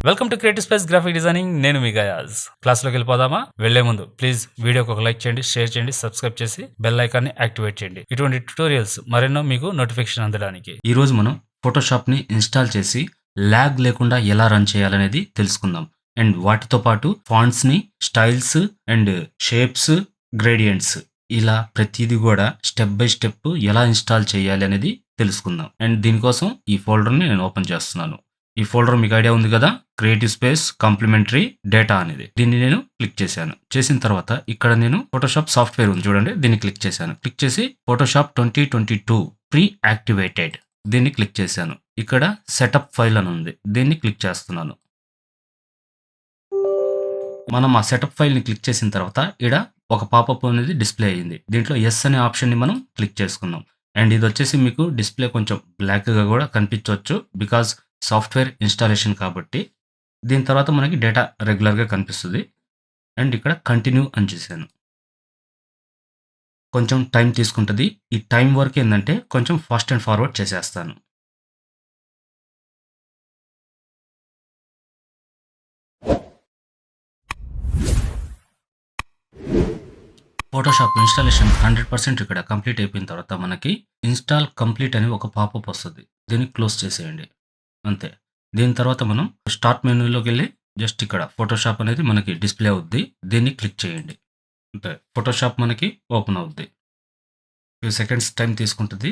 Welcome to creative space graphic designing. నేను మీ guys. క్లాస్లోకి వెళ్ళిపోదామా? వెళ్లే ముందు ప్లీజ్ వీడియోకి ఒక లైక్ చేయండి, షేర్ చేయండి, సబ్స్క్రైబ్ చేసి బెల్ ఐకాన్ని యాక్టివేట్ చేయండి. ఇటువంటి ట్యుటోరియల్స్ మరెన్నో మీకు నోటిఫికేషన్ అందడానికి. ఈ రోజు మనం ఫోటోషాప్ని ఇన్స్టాల్ చేసి ల్యాగ్ లేకుండా ఎలా రన్ చేయాలనేది తెలుసుకుందాం. అండ్ వాటితో పాటు ఫాంట్స్ని, స్టైల్స్ అండ్ షేప్స్, గ్రేడియంట్స్ ఇలా ప్రతిదీ కూడా స్టెప్ బై స్టెప్ ఎలా ఇన్స్టాల్ చేయాలి అనేది తెలుసుకుందాం. అండ్ దీనికోసం ఈ ఫోల్డర్ని నేను ఓపెన్ చేస్తున్నాను. ఈ ఫోల్డర్ మీకు ఐడియా ఉంది కదా, క్రియేటివ్ స్పేస్ కాంప్లిమెంటరీ డేటా అనేది. దీన్ని నేను క్లిక్ చేశాను. చేసిన తర్వాత ఇక్కడ నేను ఫోటోషాప్ సాఫ్ట్వేర్ ఉంది చూడండి, దీన్ని క్లిక్ చేశాను. క్లిక్ చేసి ఫోటోషాప్ 2022 ప్రీ యాక్టివేటెడ్ దీన్ని క్లిక్ చేశాను. ఇక్కడ సెటప్ ఫైల్ అని ఉంది, దీన్ని క్లిక్ చేస్తున్నాను. మనం ఆ సెటప్ ఫైల్ని క్లిక్ చేసిన తర్వాత ఇక్కడ ఒక పాపప్ అనేది డిస్ప్లే అయ్యింది. దీంట్లో ఎస్ అనే ఆప్షన్ని మనం క్లిక్ చేసుకున్నాం. అండ్ ఇది వచ్చేసి మీకు డిస్ప్లే కొంచెం బ్లాక్గా కూడా కనిపించవచ్చు, బికాజ్ సాఫ్ట్వేర్ ఇన్స్టాలేషన్ కాబట్టి. దీని తర్వాత మనకి డేటా రెగ్యులర్గా కనిపిస్తుంది. అండ్ ఇక్కడ కంటిన్యూ అని చేశాను. కొంచెం టైం తీసుకుంటుంది. ఈ టైం వరకు ఏంటంటే కొంచెం ఫాస్ట్ అండ్ ఫార్వర్డ్ చేసేస్తాను. ఫోటోషాప్ ఇన్స్టాలేషన్ 100% ఇక్కడ కంప్లీట్ అయిపోయిన తర్వాత మనకి ఇన్స్టాల్ కంప్లీట్ అని ఒక పాపప్ వస్తుంది. దీన్ని క్లోజ్ చేసేయండి, అంతే. దీని తర్వాత మనం స్టార్ట్ మెనూలోకి వెళ్ళి జస్ట్ ఇక్కడ ఫోటోషాప్ అనేది మనకి డిస్ప్లే అవుద్ది, దీన్ని క్లిక్ చేయండి, అంతే. ఫోటోషాప్ మనకి ఓపెన్ అవుద్ది. ఫ్యూ సెకండ్స్ టైం తీసుకుంటుంది.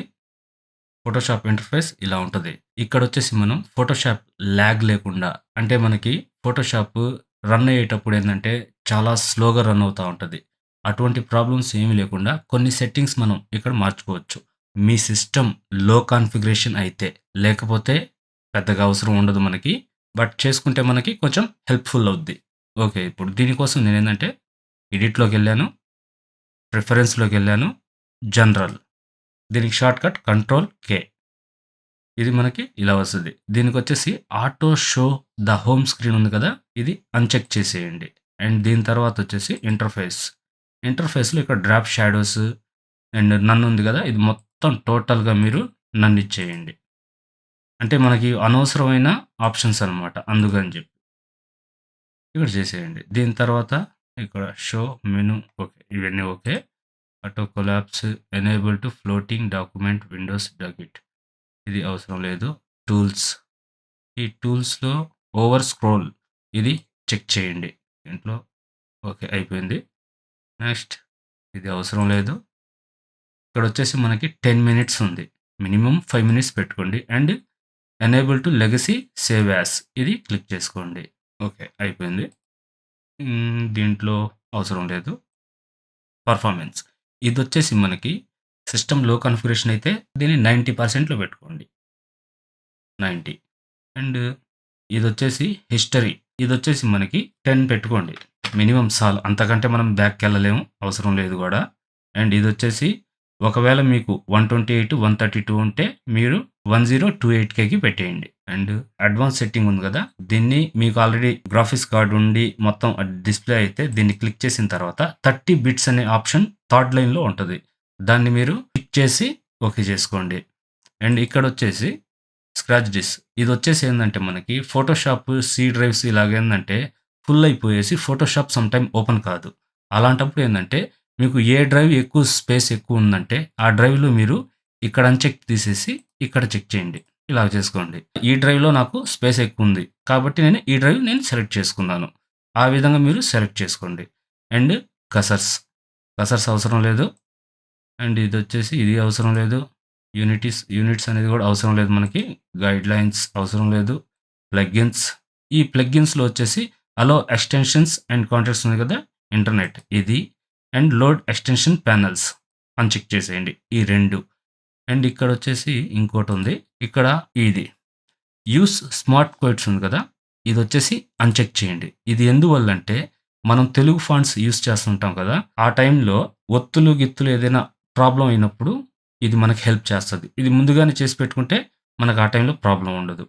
ఫోటోషాప్ ఇంటర్ఫేస్ ఇలా ఉంటుంది. ఇక్కడ వచ్చేసి మనం ఫోటోషాప్ ల్యాగ్ లేకుండా, అంటే మనకి ఫోటోషాప్ రన్ అయ్యేటప్పుడు ఏంటంటే చాలా స్లోగా రన్ అవుతూ ఉంటుంది. అటువంటి ప్రాబ్లమ్స్ ఏమీ లేకుండా కొన్ని సెట్టింగ్స్ మనం ఇక్కడ మార్చుకోవచ్చు. మీ సిస్టమ్ లో కాన్ఫిగరేషన్ అయితే, లేకపోతే పెద్దగా అవసరం ఉండదు మనకి. బట్ చేసుకుంటే మనకి కొంచెం హెల్ప్ఫుల్ అవుద్ది. ఓకే, ఇప్పుడు దీనికోసం నేను ఏంటంటే ఎడిట్లోకి వెళ్ళాను, ప్రిఫరెన్స్లోకి వెళ్ళాను, జనరల్, దీనికి షార్ట్ కట్ కంట్రోల్-K. ఇది మనకి ఇలా వస్తుంది. దీనికి వచ్చేసి auto show the home screen ఉంది కదా, ఇది అన్చెక్ చేసేయండి. అండ్ దీని తర్వాత వచ్చేసి ఇంటర్ఫేస్లో ఇక్కడ డ్రాప్ షాడోస్ అండ్ నన్ను ఉంది కదా, ఇది మొత్తం టోటల్గా మీరు నన్ను ఇచ్చేయండి. అంటే మనకి అనవసరమైన ఆప్షన్స్ అనమాట, అందుకని చెప్పి ఇక్కడ చేసేయండి. దీని తర్వాత ఇక్కడ షో మెను, ఓకే, ఇవన్నీ okay. Auto collapse, enable to floating document windows dock it, ఇది అవసరం లేదు. టూల్స్, ఈ టూల్స్లో ఓవర్ స్క్రోల్ ఇది చెక్ చేయండి. దీంట్లో ఓకే అయిపోయింది. నెక్స్ట్ ఇది అవసరం లేదు. ఇక్కడ వచ్చేసి మనకి 10 మినిట్స్ ఉంది, మినిమం 5 మినిట్స్ పెట్టుకోండి. And enable to legacy save as, ఇది క్లిక్ చేసుకోండి. ఓకే అయిపోయింది. దీంట్లో అవసరం లేదు. పర్ఫార్మెన్స్, ఇది వచ్చేసి మనకి సిస్టమ్ లో కాన్ఫిగరేషన్ అయితే దీన్ని 90%లో పెట్టుకోండి, 90. అండ్ ఇది వచ్చేసి హిస్టరీ, ఇది వచ్చేసి మనకి 10 పెట్టుకోండి, మినిమం సాల్, అంతకంటే మనం బ్యాక్కి వెళ్ళలేము, అవసరం లేదు కూడా. అండ్ ఇది వచ్చేసి ఒకవేళ మీకు 128, 132 ఉంటే మీరు 1028Kకి పెట్టేయండి. అండ్ అడ్వాన్స్ సెట్టింగ్ ఉంది కదా, దీన్ని మీకు ఆల్రెడీ గ్రాఫిక్స్ కార్డ్ ఉండి మొత్తం డిస్ప్లే అయితే దీన్ని క్లిక్ చేసిన తర్వాత 30 బిట్స్ అనే ఆప్షన్ థర్డ్ లైన్లో ఉంటుంది, దాన్ని మీరు క్లిక్ చేసి ఓకే చేసుకోండి. అండ్ ఇక్కడ వచ్చేసి స్క్రాచ్ డిస్క్, ఇది వచ్చేసి ఏంటంటే మనకి ఫోటోషాప్ సి డ్రైవ్స్ ఇలాగేందంటే ఫుల్ అయిపోయేసి ఫోటోషాప్ సమ్ టైమ్ ఓపెన్ కాదు. అలాంటప్పుడు ఏంటంటే మీకు ఏ డ్రైవ్ ఎక్కువ స్పేస్ ఎక్కువ ఉందంటే ఆ డ్రైవ్లో మీరు ఇక్కడ అన్చెక్ తీసేసి ఇక్కడ చెక్ చేయండి, ఇలా చేసుకోండి. ఈ డ్రైవ్లో నాకు స్పేస్ ఎక్కువ ఉంది కాబట్టి ఈ డ్రైవ్ నేను సెలెక్ట్ చేసుకున్నాను, ఆ విధంగా మీరు సెలెక్ట్ చేసుకోండి. అండ్ కసర్స్ అవసరం లేదు. అండ్ ఇది వచ్చేసి ఇది అవసరం లేదు. యూనిట్స్ అనేది కూడా అవసరం లేదు మనకి. గైడ్ లైన్స్ అవసరం లేదు. ప్లగ్గిన్స్, ఈ ప్లగ్గిన్స్లో వచ్చేసి అలో ఎక్స్టెన్షన్స్ అండ్ కాంటాక్ట్స్ ఉంది కదా, ఇంటర్నెట్ ఇది. And load extension panels uncheck చేసేయండి, ఈ 2. అండ్ ఇక్కడ వచ్చేసి ఇంకోటి ఉంది, ఇక్కడ ఇది యూస్ స్మార్ట్ కోడ్స్ ఉంది కదా, ఇది వచ్చేసి అన్చెక్ చేయండి. ఇది ఎందువల్ల అంటే మనం తెలుగు ఫాంట్స్ యూస్ చేస్తుంటాం కదా, ఆ టైంలో ఒత్తులు గిత్తులు ఏదైనా ప్రాబ్లం అయినప్పుడు ఇది మనకి హెల్ప్ చేస్తుంది. ఇది ముందుగానే చేసి పెట్టుకుంటే మనకు ఆ టైంలో ప్రాబ్లం ఉండదు.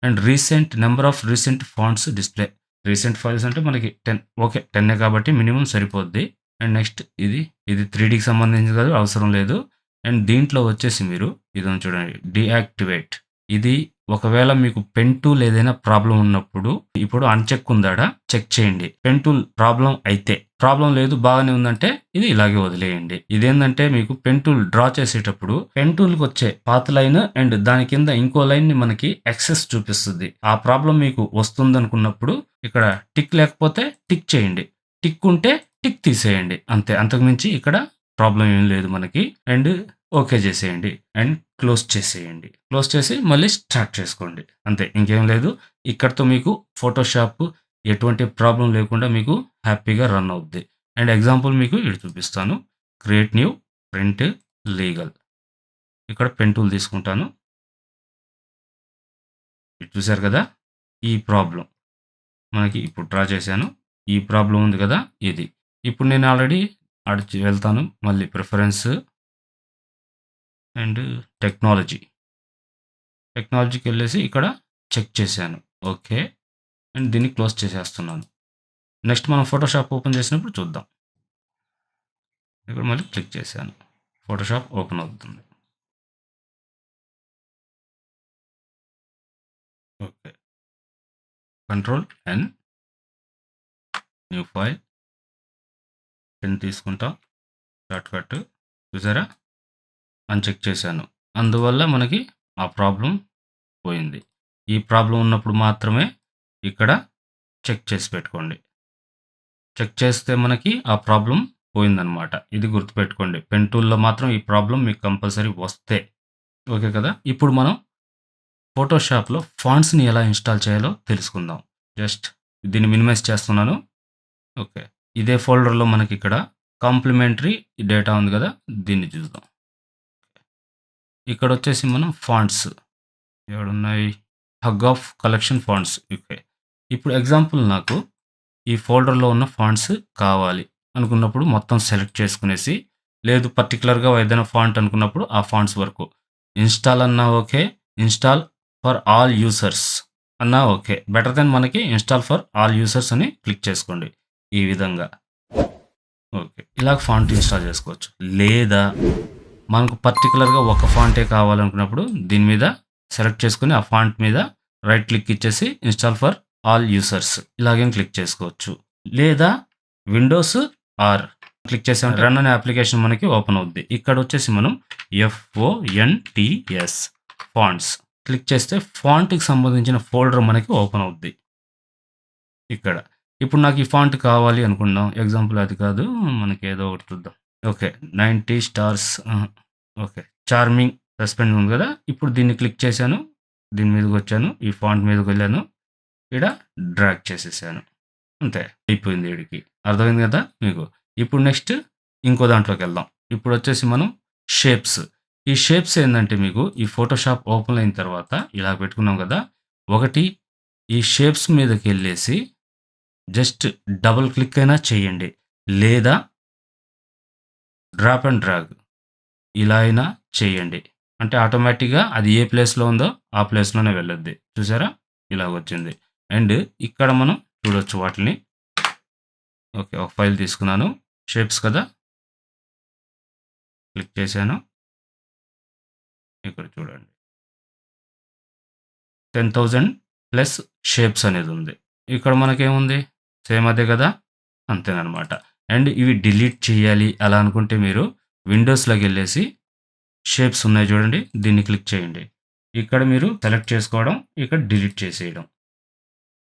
And number of recent fonts display, recent files అంటే మనకి 10, ఓకే 10 కాబట్టి మినిమం సరిపోద్ది. అండ్ నెక్స్ట్ ఇది 3Dకి సంబంధించి కాదు, అవసరం లేదు. అండ్ దీంట్లో వచ్చేసి మీరు ఇది చూడండి, డీయాక్టివేట్, ఇది ఒకవేళ మీకు పెన్ టూల్ ఏదైనా ప్రాబ్లమ్ ఉన్నప్పుడు ఇప్పుడు అన్‌చెక్ ఉందాడా చెక్ చేయండి. పెన్ టూల్ ప్రాబ్లమ్ అయితే, ప్రాబ్లమ్ లేదు బాగానే ఉందంటే ఇది ఇలాగే వదిలేయండి. ఇదేందంటే మీకు పెన్ టూల్ డ్రా చేసేటప్పుడు పెన్ టూల్‌కొచ్చే పాత్ లైన్ అండ్ దాని కింద ఇంకో లైన్‌ని మనకి ఎక్సెస్ చూపిస్తది. ఆ ప్రాబ్లమ్ మీకు వస్తుందనుకున్నప్పుడు ఇక్కడ టిక్ లేకపోతే టిక్ చేయండి. టిక్ ఉంటే టిక్ తీసేయండి. అంతే. అంతకు మించి ఇక్కడ ప్రాబ్లమ్ ఏం లేదు మనకి. అండ్ ఓకే చేసేయండి. అండ్ క్లోజ్ చేసేయండి. క్లోజ్ చేసి మళ్ళీ స్టార్ట్ చేసుకోండి. అంతే. ఇంకేం లేదు. ఇక్కడితో మీకు ఫోటోషాప్ ఎటువంటి ప్రాబ్లమ్ లేకుండా మీకు హ్యాపీగా రన్ అవుద్ది. అండ్ ఎగ్జాంపుల్ మీకు ఈడ చూపిస్తాను. Create new, print, legal. ఇక్కడ పెన్ టూల్ తీసుకుంటాను. ఇది చూసారు కదా! ఈ ప్రాబ్లమ్. మనకి ఇప్పుడు డ్రా చేశాను. ఈ ప్రాబ్లమ్ ఉంది కదా! ఇది. ఇప్పుడు నేను ఆల్రెడీ వెళ్తాను. మళ్ళీ ప్రిఫరెన్స్ అండ్ టెక్నాలజీ. టెక్నాలజీకెళ్ళేసి ఇక్కడ చెక్ చేశాను. ఓకే. అండ్ దీన్ని క్లోజ్ చేసేస్తున్నాను. నెక్స్ట్ మనం ఫోటోషాప్ ఓపెన్ చేసినప్పుడు చూద్దాం. ఇక్కడ మళ్ళీ క్లిక్ చేశాను. ఫోటోషాప్ ఓపెన్ అవుతుంది. Okay. Control N, new file, pen తీసుకుంటాం. షార్ట్ కట్ చూసారా? అన్‌చెక్ చేశాను. అందువల్ల మనకి ఆ ప్రాబ్లమ్ పోయింది. ఈ ప్రాబ్లమ్ ఉన్నప్పుడు మాత్రమే ఇక్కడ చెక్ చేసి పెట్టుకోండి. చెక్ చేస్తే మనకి ఆ ప్రాబ్లమ్ పోయిందనమాట. ఇది గుర్తుపెట్టుకోండి. పెన్ టూల్‌లో మాత్రం ఈ ప్రాబ్లమ్ మీకు కంపల్సరీ వస్తే. ఓకే కదా! ఇప్పుడు మనం ఫోటోషాప్‌లో ఫాంట్స్‌ని ఎలా ఇన్‌స్టాల్ చేయాలో తెలుసుకుందాం. జస్ట్ దీన్ని మినిమైజ్ చేస్తున్నాను. ఓకే. ఇదే ఫోల్డర్‌లో మనకిక్కడ కాంప్లిమెంటరీ డేటా ఉంది కదా! దీన్ని చూద్దాం. ఇక్కడొచ్చేసి మనం ఫాంట్స్ ఏడున్నాయి? Huge of collection fonts. Okay. ఇప్పుడు ఎగ్జాంపుల్ నాకు ఈ ఫోల్డర్‌లో ఉన్న ఫాంట్స్ కావాలి అనుకున్నప్పుడు మొత్తం సెలెక్ట్ చేసుకునేసి, లేదు పర్టిక్యులర్‌గా ఏదైనా ఫాంట్ అనుకున్నప్పుడు ఆ ఫాంట్స్ వరకు. ఇన్‌స్టాల్ అన్నా okay. Install for all users అన్నా ఓకే. బెటర్ దెన్ మనకి ఇన్‌స్టాల్ ఫర్ ఆల్ యూజర్స్ అని క్లిక్ చేసుకోండి. ఈ విధంగా. ఓకే. ఇలాగ ఫాంట్ ఇన్‌స్టాల్ చేసుకోవచ్చు. లేదా మనకు పర్టిక్యులర్‌గా ఒక ఫాంటే కావాలనుకున్నప్పుడు దీని మీద సెలెక్ట్ చేసుకొని ఆ ఫాంట్ మీద రైట్ క్లిక్ ఇచ్చేసి ఇన్‌స్టాల్ ఫర్ ఆల్ యూజర్స్ ఇలాగని క్లిక్ చేసుకోవచ్చు. లేదా విండోస్ ఆర్ క్లిక్ చేసామంటే రన్ అనే అప్లికేషన్ మనకి ఓపెన్ అవుద్ది. ఇక్కడొచ్చేసి మనం FONTS ఫాంట్స్ క్లిక్ చేస్తే ఫాంట్‌కి సంబంధించిన ఫోల్డర్ మనకి ఓపెన్ అవుద్ది. ఇక్కడ. ఇప్పుడు నాకు ఈ ఫాంట్ కావాలి అనుకుందాం. ఎగ్జాంపుల్ అది కాదు. మనకి ఏదో ఒకటి చూద్దాం. Okay. 90 stars okay. Charming suspend ఉంది కదా! ఇప్పుడు దీన్ని క్లిక్ చేశాను. దీని మీదకొచ్చాను. ఈ ఫాంట్ మీదకెళ్ళాను. ఈడ డ్రాగ్ చేసేసాను. అంతే. అయిపోయింది ఈడికి. అర్థమైంది కదా మీకు? ఇప్పుడు నెక్స్ట్ ఇంకో దాంట్లోకెళ్దాం. ఇప్పుడొచ్చేసి మనం షేప్స్. ఈ షేప్స్ ఏందంటే మీకు ఈ ఫోటోషాప్ ఓపెన్ అయిన తర్వాత ఇలా పెట్టుకున్నాం కదా! ఒకటి ఈ షేప్స్ మీదకెళ్ళేసి జస్ట్ డబుల్ క్లిక్ అయినా చేయండి. లేదా డ్రాప్ అండ్ డ్రాగ్ ఇలా అయినా చేయండి. అంటే ఆటోమేటిక్‌గా అది ఏ ప్లేస్‌లో ఉందో ఆ ప్లేస్‌లోనే వెళ్ళుద్ది. చూసారా? ఇలాగొచ్చింది. అండ్ ఇక్కడ మనం చూడొచ్చు వాటిల్ని. ఓకే. ఒక ఫైల్ తీసుకున్నాను. షేప్స్ కదా! క్లిక్ చేశాను. ఇక్కడ చూడండి. 10,000 ప్లస్ షేప్స్ అనేదుంది. ఇక్కడ మనకేముంది? సేమ్ అదే కదా! అంతేననమాట. అండ్ ఇవి డిలీట్ చేయాలి అలా అనుకుంటే మీరు విండోస్‌లోకెళ్ళేసి షేప్స్ ఉన్నాయి చూడండి. దీన్ని క్లిక్ చేయండి. ఇక్కడ మీరు సెలెక్ట్ చేసుకోవడం, ఇక్కడ డిలీట్ చేసేయడం.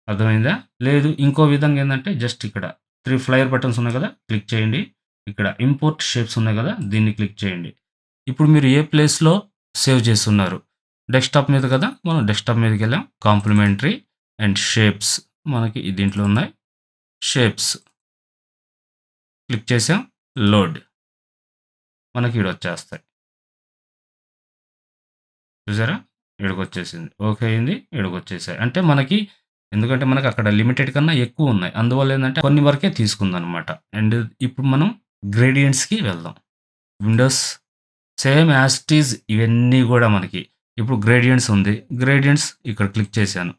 అర్థమైందా? లేదు ఇంకో విధంగా ఏందంటే జస్ట్ ఇక్కడ 3 ఫ్లైర్ బటన్స్ ఉన్నాయి కదా! క్లిక్ చేయండి. ఇక్కడ ఇంపోర్ట్ షేప్స్ ఉన్నాయి కదా! దీన్ని క్లిక్ చేయండి. ఇప్పుడు మీరు ఏ ప్లేస్‌లో సేవ్ చేసున్నారు? డెస్క్‌టాప్ మీద కదా! మనం డెస్క్‌టాప్ మీదకెళ్ళాం. కాంప్లిమెంటరీ అండ్ షేప్స్ మనకి దీంట్లో ఉన్నాయి. షేప్స్ క్లిక్ చేసాం. లోడ్ మనకి ఈడొచ్చేస్తాయి. చూసారా? ఈడకొచ్చేసింది. ఓకే అయింది. ఈడకొచ్చేసాయి. అంటే మనకి ఎందుకంటే మనకి అక్కడ లిమిటెడ్ కన్నా ఎక్కువున్నాయి. అందువల్ల ఏందంటే కొన్ని వరకే తీసుకుందనమాట. అండ్ ఇప్పుడు మనం గ్రేడియంట్స్‌కి వెళ్దాం. Windows same as it is ఇవన్నీ గూడా మనకి ఇప్పుడు గ్రేడియంట్స్ ఉంది. గ్రేడియంట్స్ ఇక్కడ క్లిక్ చేశాను.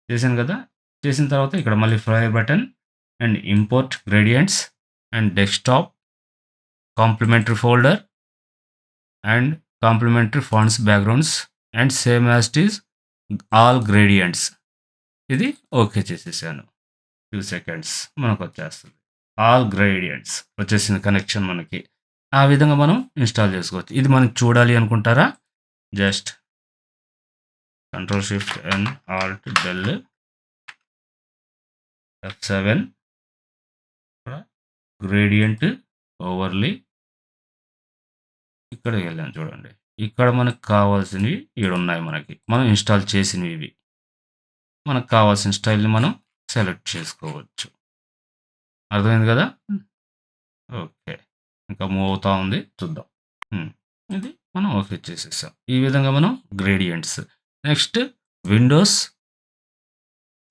చేశాను కదా! చేసిన తర్వాత ఇక్కడ మళ్ళీ fly button and import gradients and desktop, complimentary folder and complimentary fonts backgrounds and same as it is all gradients ఇది ఓకే చేసేసాను. 2 సెకండ్స్ మనకొచ్చేస్తది. ఆల్ గ్రేడియంట్స్ వచ్చేసింది కనెక్షన్ మనకి. ఆ విధంగా మనం ఇన్‌స్టాల్ చేసుకోవచ్చు. ఇది మనం చూడాలి అనుకుంటారా? Just control shift N alt del F7 ఇక్కడ గ్రేడియంట్ ఓవర్‌లీ ఇక్కడికెళ్ళాను చూడండి. ఇక్కడ మనకు కావాల్సినవి ఈడున్నాయి మనకి. మనం ఇన్‌స్టాల్ చేసినవి ఇవి. మనకు కావాల్సిన స్టైల్‌ని మనం సెలెక్ట్ చేసుకోవచ్చు. అర్థమైంది గదా! ఓకే. ఇంకా మూవ్ అవుతా ఉంది. చూద్దాం. హ్మ్. ఇది మనం ఓకే చేసేసాం. ఈ విధంగా మనం gradients. Next Windows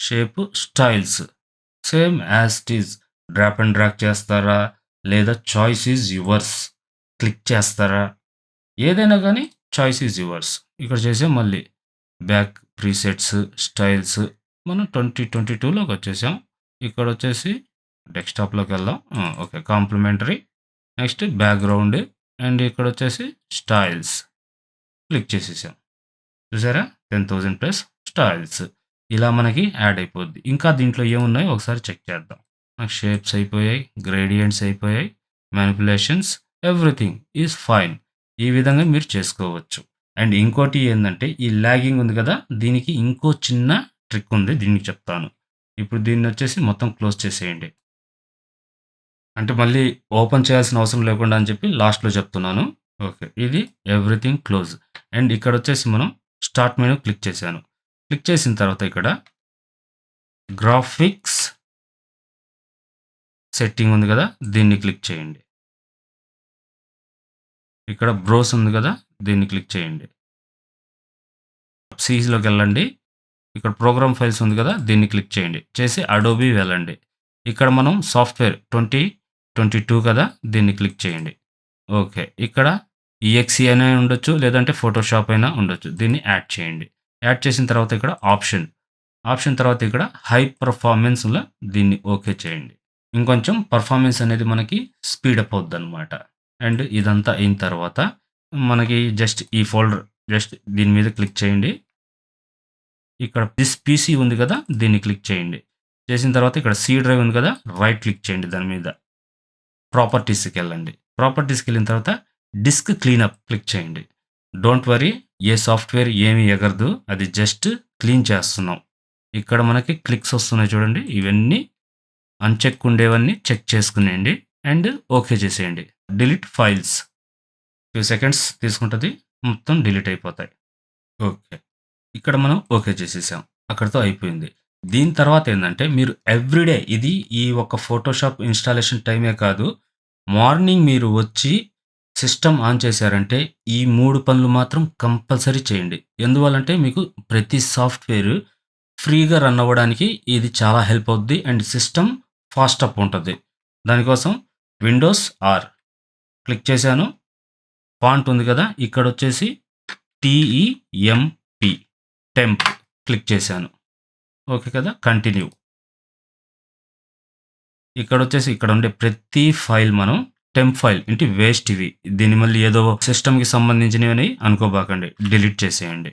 shape styles. Same as it is drop and drag చేస్తారా? లేదా చాయిస్ ఈజ్ యువర్స్ క్లిక్ చేస్తారా? ఏదైనా గానీ చాయిస్ ఈజ్ యువర్స్. ఇక్కడ చేసాం మళ్ళీ బ్యాక్ ప్రీసెట్స్, స్టైల్స్ మనం 2022లోకి వచ్చేసాం. ఇక్కడొచ్చేసి డెస్క్‌టాప్‌లోకెళ్దాం. Okay. Complementary next background and ఇక్కడొచ్చేసి స్టైల్స్ క్లిక్ చేసేసాం. చూసారా? 10,000 ప్లస్ స్టైల్స్. ఇలా మనకి యాడ్ అయిపోద్ది. ఇంకా దీంట్లో ఏమున్నాయో ఒకసారి చెక్ చేద్దాం. నాకు షేప్స్ అయిపోయాయి, గ్రేడియంట్స్ అయిపోయాయి, మానిప్యులేషన్స్ ఎవ్రీథింగ్ ఈజ్ ఫైన్. ఈ విధంగా మీరు చేసుకోవచ్చు. అండ్ ఇంకోటి ఏందంటే ఈ లాగింగ్ ఉంది కదా! దీనికి ఇంకో చిన్న ట్రిక్ ఉంది. దీనికి చెప్తాను. ఇప్పుడు దీన్నొచ్చేసి మొత్తం క్లోజ్ చేసేయండి. అంటే మళ్ళీ ఓపెన్ చేయాల్సిన అవసరం లేకుండా అని చెప్పి లాస్ట్‌లో చెప్తున్నాను. ఓకే. ఇది ఎవ్రీథింగ్ క్లోజ్. అండ్ ఇక్కడొచ్చేసి మనం స్టార్ట్ మెనూ క్లిక్ చేశాను. క్లిక్ చేసిన తర్వాత ఇక్కడ గ్రాఫిక్స్ సెట్టింగ్ ఉంది కదా! దీన్ని క్లిక్ చేయండి. ఇక్కడ బ్రోస్ ఉంది కదా! దీన్ని క్లిక్ చేయండి. సీస్‌లోకెళ్ళండి. ఇక్కడ ప్రోగ్రామ్ ఫైల్స్ ఉంది కదా! దీన్ని క్లిక్ చేయండి. చేసి అడోబీ వెళ్ళండి. ఇక్కడ మనం సాఫ్ట్‌వేర్ 2022 కదా! దీన్ని క్లిక్ చేయండి. ఓకే. ఇక్కడ ఈఎక్స్ఈ అయినా ఉండొచ్చు. లేదంటే ఫోటోషాప్ అయినా ఉండొచ్చు. దీన్ని యాడ్ చేయండి. యాడ్ చేసిన తర్వాత ఇక్కడ ఆప్షన్ తర్వాత ఇక్కడ హై పెర్ఫార్మెన్స్‌లో దీన్ని ఓకే చేయండి. ఇంకొంచెం పెర్ఫార్మెన్స్ అనేది మనకి స్పీడప్ అవుద్దనమాట. అండ్ ఇదంతా అయిన తర్వాత మనకి జస్ట్ ఈ ఫోల్డర్ జస్ట్ దీని మీద క్లిక్ చేయండి. ఇక్కడ దిస్ పీసీ ఉంది కదా! దీన్ని క్లిక్ చేయండి. చేసిన తర్వాత ఇక్కడ సి డ్రైవ్ ఉంది కదా! రైట్ క్లిక్ చేయండి దాని మీద. ప్రాపర్టీస్‌కెళ్ళండి. ప్రాపర్టీస్‌కెళ్ళిన తర్వాత డిస్క్ క్లీనప్ క్లిక్ చేయండి. డోంట్ వరీ ఏ సాఫ్ట్‌వేర్ ఏమి ఎగరదు. అది జస్ట్ క్లీన్ చేస్తున్నాం. ఇక్కడ మనకి క్లిక్స్ వస్తున్నాయి చూడండి. ఇవన్నీ అన్‌చెక్ ఉండేవన్నీ చెక్ చేసుకునేయండి. అండ్ ఓకే చేసేయండి. Delete files. ఫ్యూ సెకండ్స్ తీసుకుంటది. మొత్తం డిలీట్ అయిపోతాయి. ఓకే. ఇక్కడ మనం ఓకే చేసేసాం. అక్కడితో అయిపోయింది. దీని తర్వాత ఏందంటే మీరు ఎవ్రీడే ఇది ఈ ఒక్క ఫోటోషాప్ ఇన్‌స్టాలేషన్ టైమే కాదు. మార్నింగ్ మీరు వచ్చి సిస్టమ్ ఆన్ చేశారంటే ఈ 3 పనులు మాత్రం కంపల్సరీ చేయండి. ఎందువల్లంటే మీకు ప్రతి సాఫ్ట్‌వేర్ ఫ్రీగా రన్ అవ్వడానికి ఇది చాలా హెల్ప్ అవుద్ది. అండ్ సిస్టమ్ ఫాస్ట్ అప్ ఉంటది. దానికోసం విండోస్ ఆర్ క్లిక్ చేశాను. ఫాంట్ ఉంది కదా! ఇక్కడొచ్చేసి TEMP టెంప్ క్లిక్ చేశాను. ఓకే కదా! కంటిన్యూ. ఇక్కడొచ్చేసి ఇక్కడ ఉండే ప్రతి ఫైల్ మనం టెంప్ ఫైల్ ఏంటి వేస్ట్ ఇవి. దీన్ని మళ్ళీ ఏదో సిస్టమ్‌కి సంబంధించినవని అనుకోబాకండి. డిలీట్ చేసేయండి.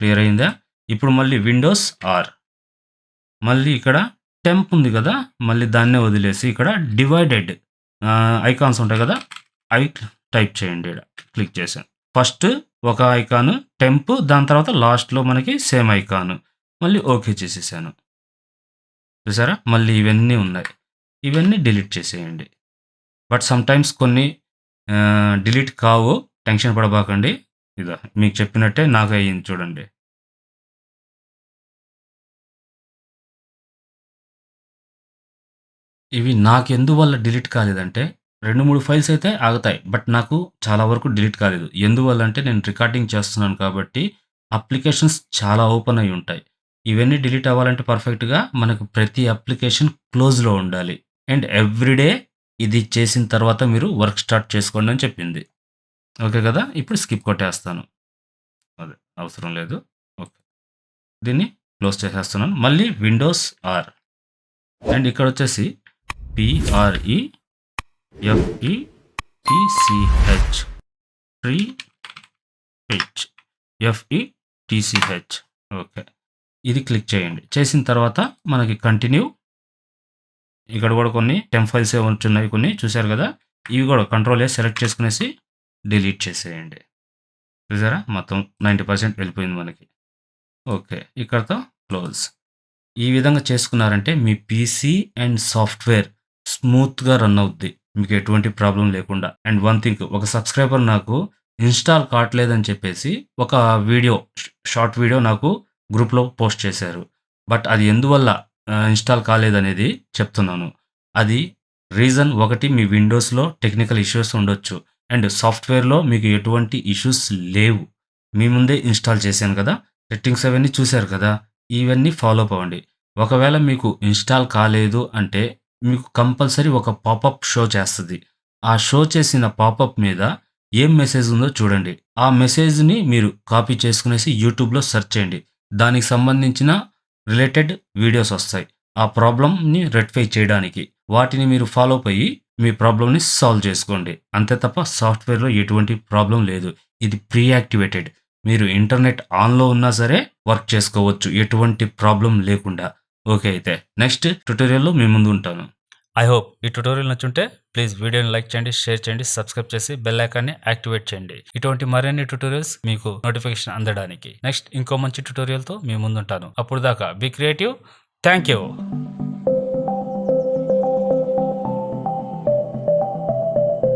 క్లియర్ అయిందా? ఇప్పుడు మళ్ళీ విండోస్ ఆర్ మళ్ళీ ఇక్కడ టెంప్ ఉంది కదా! మళ్ళీ దాన్నే వదిలేసి ఇక్కడ డివైడెడ్ ఐకాన్స్ ఉంటాయి కదా! అవి టైప్ చేయండి ఈడ. క్లిక్ చేశాను. ఫస్ట్ ఒక ఐకాను టెంప్ దాని తర్వాత లాస్ట్‌లో మనకి సేమ్ ఐకాను. మళ్ళీ ఓకే చేసేసాను. చూసారా? మళ్ళీ ఇవన్నీ ఉన్నాయి. ఇవన్నీ డిలీట్ చేసేయండి. బట్ సమ్‌టైమ్స్ కొన్ని డిలీట్ కావు. టెన్షన్ పడబాకండి. ఇదో మీకు చెప్పినట్టే నాకు అయింది చూడండి. ఇవి నాకెందువల్ల డిలీట్ కాలేదంటే 2, 3 ఫైల్స్ అయితే ఆగుతాయి. బట్ నాకు చాలా వరకు డిలీట్ కాలేదు. ఎందువల్లంటే నేను రికార్డింగ్ చేస్తున్నాను కాబట్టి అప్లికేషన్స్ చాలా ఓపెన్ అయ్యి ఉంటాయి. ఇవన్నీ డిలీట్ అవ్వాలంటే పర్ఫెక్ట్‌గా మనకు ప్రతి అప్లికేషన్ క్లోజ్‌లో ఉండాలి. అండ్ ఎవ్రీడే ఇది చేసిన తర్వాత మీరు వర్క్ స్టార్ట్ చేసుకోండి అని చెప్పింది. ఓకే కదా! ఇప్పుడు స్కిప్ కొట్టేస్తాను. అదే అవసరం లేదు. ఓకే. దీన్ని క్లోజ్ చేసేస్తున్నాను. మళ్ళీ విండోస్ ఆర్ అండ్ ఇక్కడొచ్చేసి PREFETCH FETCH ఓకే. ఇది క్లిక్ చేయండి. చేసిన తర్వాత మనకి కంటిన్యూ ఇక్కడ గూడా కొన్ని టెంప్ ఫైల్స్ ఏవో ఉంటున్నాయి కొన్ని చూసారు గదా! ఇవి గూడా కంట్రోల్ ఎస్ సెలెక్ట్ చేసుకునేసి డిలీట్ చేసేయండి. చూసారా? మొత్తం 90% వెళ్ళిపోయింది మనకి. ఓకే. ఇక్కడితో క్లోజ్. ఈ విధంగా చేసుకున్నారంటే మీ పీసీ అండ్ సాఫ్ట్‌వేర్ స్మూత్‌గా రన్ అవుద్ది. మీకు ఎటువంటి ప్రాబ్లమ్ లేకుండా. అండ్ వన్ థింగ్ ఒక సబ్‌స్క్రైబర్ నాకు ఇన్‌స్టాల్ కావట్లేదని చెప్పేసి ఒక వీడియో షార్ట్ వీడియో నాకు గ్రూప్‌లో పోస్ట్ చేశారు. బట్ అది ఎందువల్ల ఇన్‌స్టాల్ కాలేదనేది చెప్తున్నాను. అది రీజన్ ఒకటి మీ విండోస్‌లో టెక్నికల్ ఇష్యూస్ ఉండొచ్చు. అండ్ సాఫ్ట్‌వేర్‌లో మీకు ఎటువంటి ఇష్యూస్ లేవు. మీ ముందే ఇన్‌స్టాల్ చేశాను కదా! సెట్టింగ్స్ అవన్నీ చూసారు కదా! ఇవన్నీ ఫాలో అప్ అవ్వండి. ఒకవేళ మీకు ఇన్‌స్టాల్ కాలేదు అంటే, మీకు కంపల్సరీ ఒక పాపప్ షో చేస్తది. ఆ షో చేసిన పాపప్ మీద ఏం మెసేజ్ ఉందో చూడండి. ఆ మెసేజ్‌ని మీరు కాపీ చేసుకునేసి యూట్యూబ్‌లో సెర్చ్ చేయండి. దానికి సంబంధించిన రిలేటెడ్ వీడియోస్ ఒస్తాయి. ఆ ప్రాబ్లమ్‌ని రెక్టిఫై చేయడానికి. వాటిని మీరు ఫాలో అప్ అయ్యి, మీ ప్రాబ్లమ్‌ని సాల్వ్ చేసుకోండి. అంతే తప్ప సాఫ్ట్‌వేర్‌లో ఎటువంటి ప్రాబ్లమ్ లేదు. ఇది ప్రీ యాక్టివేటెడ్. మీరు ఇంటర్నెట్ ఆన్‌లో ఉన్నా సరే వర్క్ చేసుకోవచ్చు. ఎటువంటి ప్రాబ్లమ్ లేకుండా. ఓకే అయితే. నెక్స్ట్ ట్యుటోరియల్‌లో మీ ముందు ఉంటాను. ఐ హోప్ ఈ ట్యుటోరియల్ నచ్చుంటే ప్లీజ్ వీడియోని లైక్ చేయండి, షేర్ చేయండి, సబ్స్క్రైబ్ చేసి బెల్ ఐకాన్ని యాక్టివేట్ చేయండి. ఇటువంటి మరిన్ని ట్యుటోరియల్స్ మీకు నోటిఫికేషన్ అందడానికి. నెక్స్ట్ ఇంకో మంచి ట్యుటోరియల్‌తో మీ ముందుంటాను. అప్పుడు దాకా బీ క్రియేటివ్. Thank you.